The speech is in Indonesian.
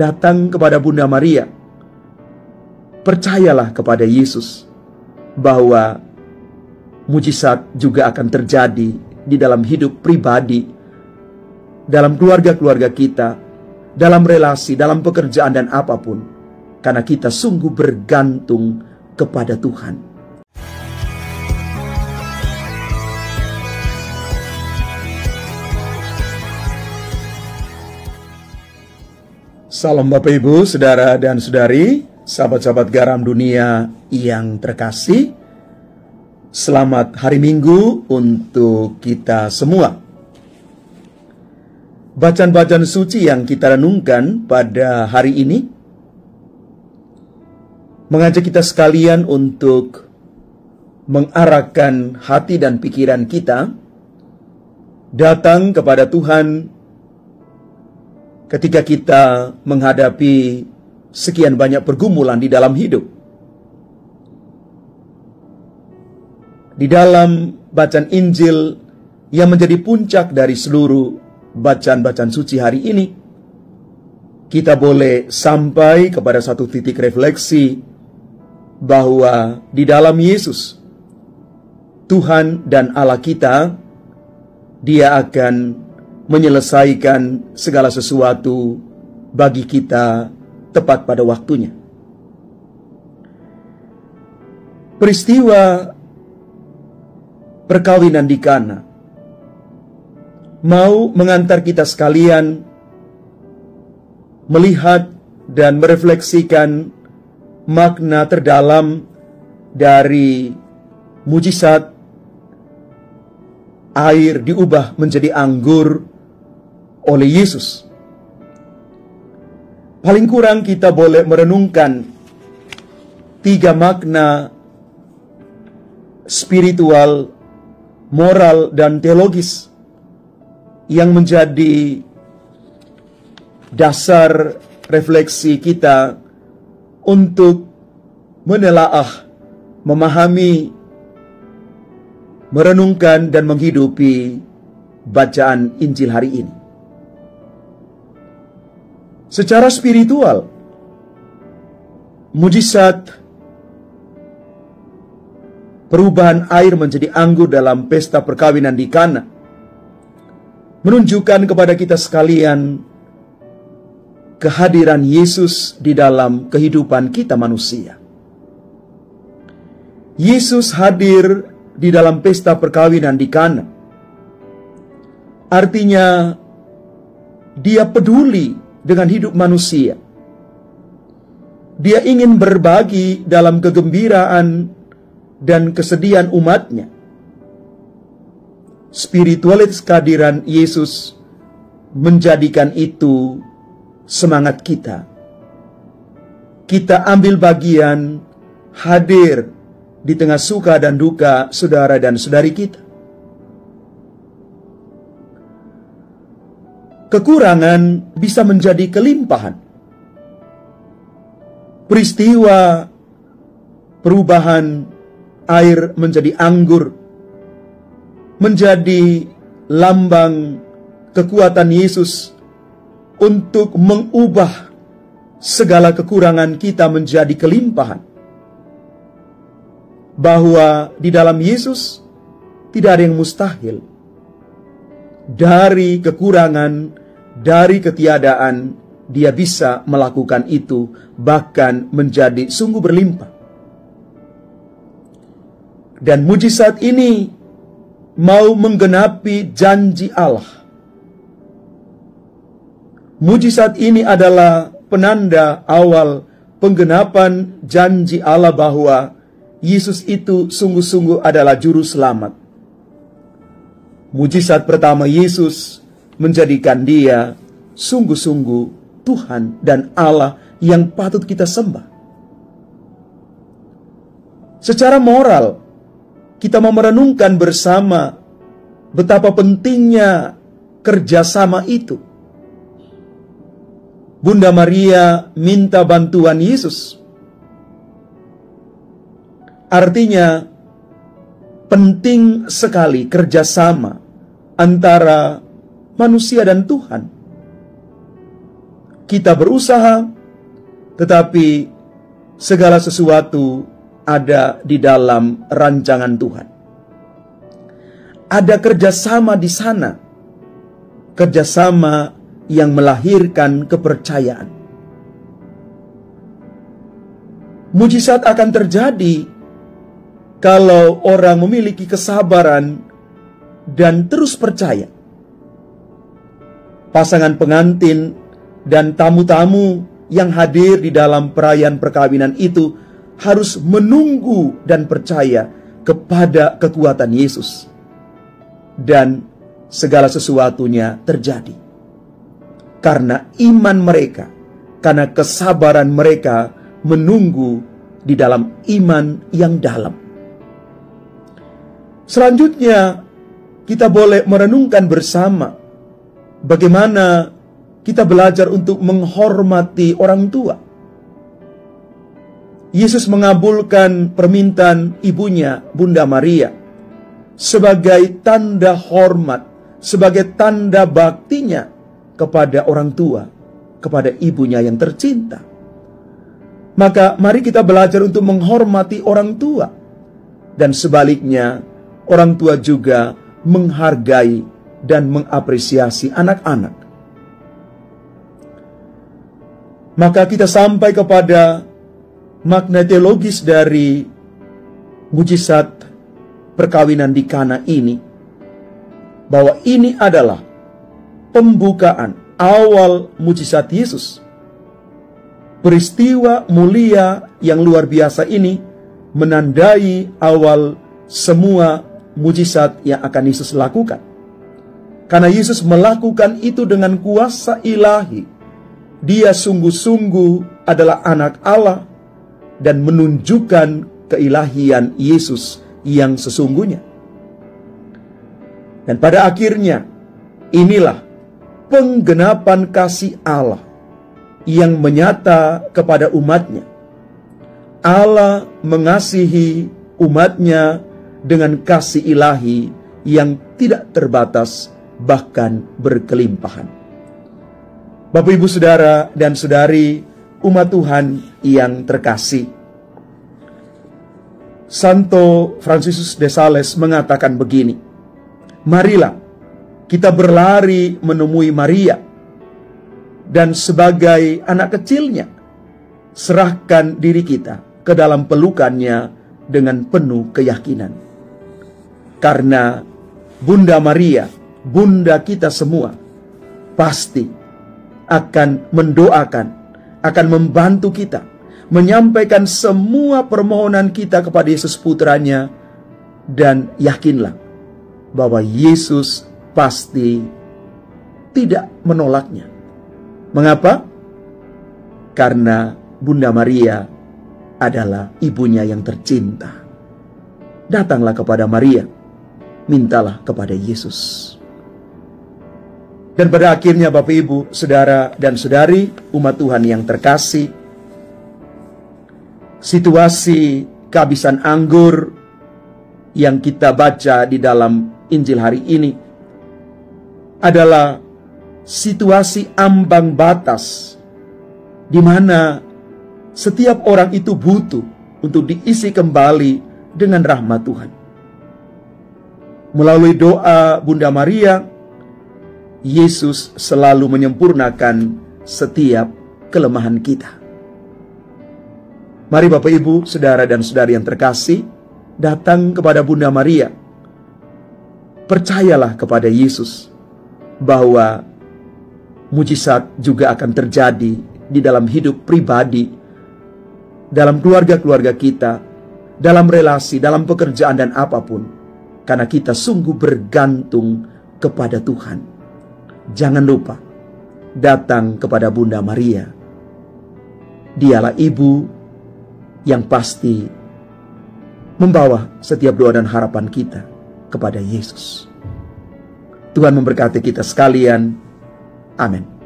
datang kepada Bunda Maria, percayalah kepada Yesus bahwa mujizat juga akan terjadi di dalam hidup pribadi, dalam keluarga-keluarga kita, dalam relasi, dalam pekerjaan dan apapun, karena kita sungguh bergantung kepada Tuhan. Salam Bapak Ibu, Saudara dan Saudari, sahabat-sahabat garam dunia yang terkasih. Selamat hari Minggu untuk kita semua. Bacaan-bacaan suci yang kita renungkan pada hari ini mengajak kita sekalian untuk mengarahkan hati dan pikiran kita datang kepada Tuhan ketika kita menghadapi sekian banyak pergumulan di dalam hidup. Di dalam bacaan Injil yang menjadi puncak dari seluruh bacaan-bacaan suci hari ini, kita boleh sampai kepada satu titik refleksi bahwa di dalam Yesus, Tuhan dan Allah kita, Dia akan menyelesaikan segala sesuatu bagi kita tepat pada waktunya. Peristiwa perkawinan di Kana mau mengantar kita sekalian melihat dan merefleksikan makna terdalam dari mujizat air diubah menjadi anggur oleh Yesus. Paling kurang kita boleh merenungkan 3 makna spiritual, moral, dan teologis yang menjadi dasar refleksi kita untuk menelaah, memahami, merenungkan, dan menghidupi bacaan Injil hari ini. Secara spiritual, mujizat perubahan air menjadi anggur dalam pesta perkawinan di Kana menunjukkan kepada kita sekalian kehadiran Yesus di dalam kehidupan kita manusia. Yesus hadir di dalam pesta perkawinan di Kana. Artinya, Dia peduli dengan hidup manusia. Dia ingin berbagi dalam kegembiraan dan kesedihan umatnya. Spiritualitas kehadiran Yesus menjadikan itu semangat kita. Kita ambil bagian, hadir di tengah suka dan duka saudara dan saudari kita. Kekurangan bisa menjadi kelimpahan. Peristiwa perubahan air menjadi anggur menjadi lambang kekuatan Yesus untuk mengubah segala kekurangan kita menjadi kelimpahan. Bahwa di dalam Yesus tidak ada yang mustahil. Dari kekurangan, dari ketiadaan, Dia bisa melakukan itu, bahkan menjadi sungguh berlimpah. Dan mujizat ini mau menggenapi janji Allah. Mujizat ini adalah penanda awal penggenapan janji Allah bahwa Yesus itu sungguh-sungguh adalah juru selamat. Mujizat pertama Yesus menjadikan Dia sungguh-sungguh Tuhan dan Allah yang patut kita sembah. Secara moral, kita mau merenungkan bersama betapa pentingnya kerjasama itu. Bunda Maria minta bantuan Yesus. Artinya, penting sekali kerjasama antara manusia dan Tuhan. kita berusaha, tetapi segala sesuatu ada di dalam rancangan Tuhan. Ada kerjasama di sana, kerjasama yang melahirkan kepercayaan. Mujizat akan terjadi kalau orang memiliki kesabaran dan terus percaya. Pasangan pengantin dan tamu-tamu yang hadir di dalam perayaan perkawinan itu harus menunggu dan percaya kepada kekuatan Yesus. Dan segala sesuatunya terjadi karena iman mereka, karena kesabaran mereka menunggu di dalam iman yang dalam. Selanjutnya, kita boleh merenungkan bersama bagaimana kita belajar untuk menghormati orang tua. Yesus mengabulkan permintaan ibunya, Bunda Maria, sebagai tanda hormat, sebagai tanda baktinya kepada orang tua, kepada ibunya yang tercinta. Maka mari kita belajar untuk menghormati orang tua. Dan sebaliknya, orang tua juga menghargai dan mengapresiasi anak-anak. Maka kita sampai kepada makna teologis dari mujizat perkawinan di Kana ini, bahwa ini adalah pembukaan awal mujizat Yesus. Peristiwa mulia yang luar biasa ini menandai awal semua mujizat yang akan Yesus lakukan. Karena Yesus melakukan itu dengan kuasa ilahi. Dia sungguh-sungguh adalah anak Allah dan menunjukkan keilahian Yesus yang sesungguhnya. Dan pada akhirnya, inilah penggenapan kasih Allah yang menyata kepada umatnya. Allah mengasihi umatnya dengan kasih ilahi yang tidak terbatas, bahkan berkelimpahan. Bapak, Ibu, Saudara, dan Saudari, umat Tuhan yang terkasih, Santo Fransiskus de Sales mengatakan begini, marilah kita berlari menemui Maria, dan sebagai anak kecilnya, serahkan diri kita ke dalam pelukannya dengan penuh keyakinan. Karena Bunda Maria, Bunda kita semua, pasti akan mendoakan, akan membantu kita, menyampaikan semua permohonan kita kepada Yesus Putranya, dan yakinlah bahwa Yesus pasti tidak menolaknya. Mengapa? Karena Bunda Maria adalah ibunya yang tercinta. Datanglah kepada Maria, mintalah kepada Yesus. Dan pada akhirnya Bapak, Ibu, Saudara, dan Saudari, umat Tuhan yang terkasih, situasi kehabisan anggur yang kita baca di dalam Injil hari ini adalah situasi ambang batas di mana setiap orang itu butuh untuk diisi kembali dengan rahmat Tuhan. Melalui doa Bunda Maria, Yesus selalu menyempurnakan setiap kelemahan kita. Mari Bapak, Ibu, Saudara, dan Saudari yang terkasih, datang kepada Bunda Maria. Percayalah kepada Yesus bahwa mujizat juga akan terjadi di dalam hidup pribadi, dalam keluarga-keluarga kita, dalam relasi, dalam pekerjaan, dan apapun. Karena kita sungguh bergantung kepada Tuhan. Jangan lupa, datang kepada Bunda Maria. Dialah ibu yang pasti membawa setiap doa dan harapan kita kepada Yesus. Tuhan memberkati kita sekalian. Amin.